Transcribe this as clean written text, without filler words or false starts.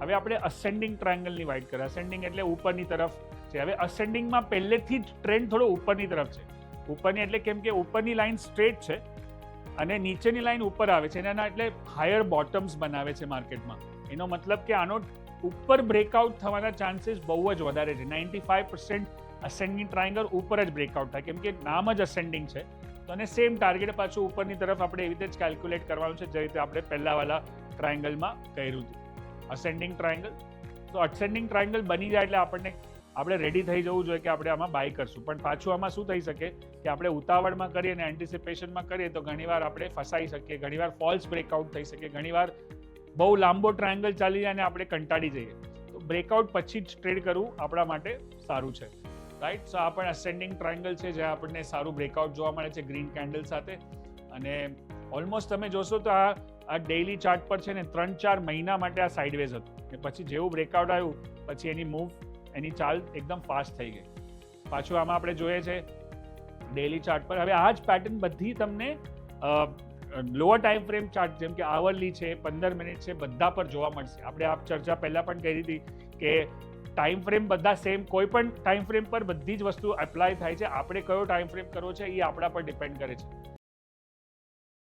હવે આપણે અસેન્ડિંગ ટ્રાયંગલની વાત કરીએ. અસેન્ડિંગ એટલે ઉપરની તરફ છે. હવે અસેન્ડિંગમાં પહેલેથી જ ટ્રેન્ડ થોડો ઉપરની તરફ છે. ઉપરની એટલે કેમ કે ઉપરની લાઈન સ્ટ્રેટ છે અને નીચેની લાઈન ઉપર આવે છે, એના એટલે હાયર બોટમ્સ બનાવે છે માર્કેટમાં. એનો મતલબ કે આનો ઉપર બ્રેકઆઉટ થવાના ચાન્સીસ બહુ જ વધારે છે. 95% અસેન્ડિંગ ટ્રાયંગલ ઉપર જ બ્રેકઆઉટ થાય, કેમ કે નામ જ અસેન્ડિંગ છે. તો અને સેમ ટાર્ગેટ પાછું ઉપરની તરફ આપણે એવી રીતે જ કેલ્ક્યુલેટ કરવાનું છે, જે રીતે આપણે પહેલાવાળા ટ્રાયંગલમાં કર્યું હતું. અસેન્ડિંગ ટ્રાયંગલ, તો અસેન્ડિંગ ટ્રાયંગલ બની જાય એટલે આપણે રેડી થઈ જવું જોઈએ કે આપણે આમાં બાય કરશું. પણ પાછું આમાં શું થઈ શકે કે આપણે ઉતાવળમાં કરીએ અને એન્ટિસિપેશનમાં કરીએ તો ઘણીવાર આપણે ફસાઈ શકીએ, ઘણીવાર ફોલ્સ બ્રેકઆઉટ થઈ શકે, ઘણીવાર બહુ લાંબો ટ્રાયંગલ ચાલી જાય અને આપણે કંટાળી જઈએ. તો બ્રેકઆઉટ પછી જ ટ્રેડ કરવું આપણા માટે સારું છે, રાઈટ. સો આ પણ અસેન્ડિંગ ટ્રાયંગલ છે, જ્યાં આપણને સારું બ્રેકઆઉટ જોવા મળે છે ગ્રીન કેન્ડલ સાથે. અને ઓલમોસ્ટ તમે જોશો તો આ ડેઇલી ચાર્ટ પર છે ને 3-4 મહિના માટે આ સાઇડવેઝ હતું, ને પછી જેવું બ્રેકઆઉટ આવ્યું પછી એની ચાલ એકદમ ફાસ્ટ થઈ ગઈ. પાછું આમાં આપણે જોઈએ છે ડેઇલી ચાર્ટ પર. હવે આ જ પેટર્ન બધી તમને લોઅર ટાઈમ ફ્રેમ ચાર્ટ જેમ કે આવરલી છે, 15 મિનિટ છે, બધા પર જોવા મળશે. આપણે આ ચર્ચા પહેલા પણ કરી હતી કે ટાઈમ ફ્રેમ બધા સેમ, કોઈ પણ ટાઈમ ફ્રેમ પર બધી જ વસ્તુ એપ્લાય થાય છે. આપણે કયો ટાઈમ ફ્રેમ કરવો છે એ આપણા પર ડિપેન્ડ કરે છે.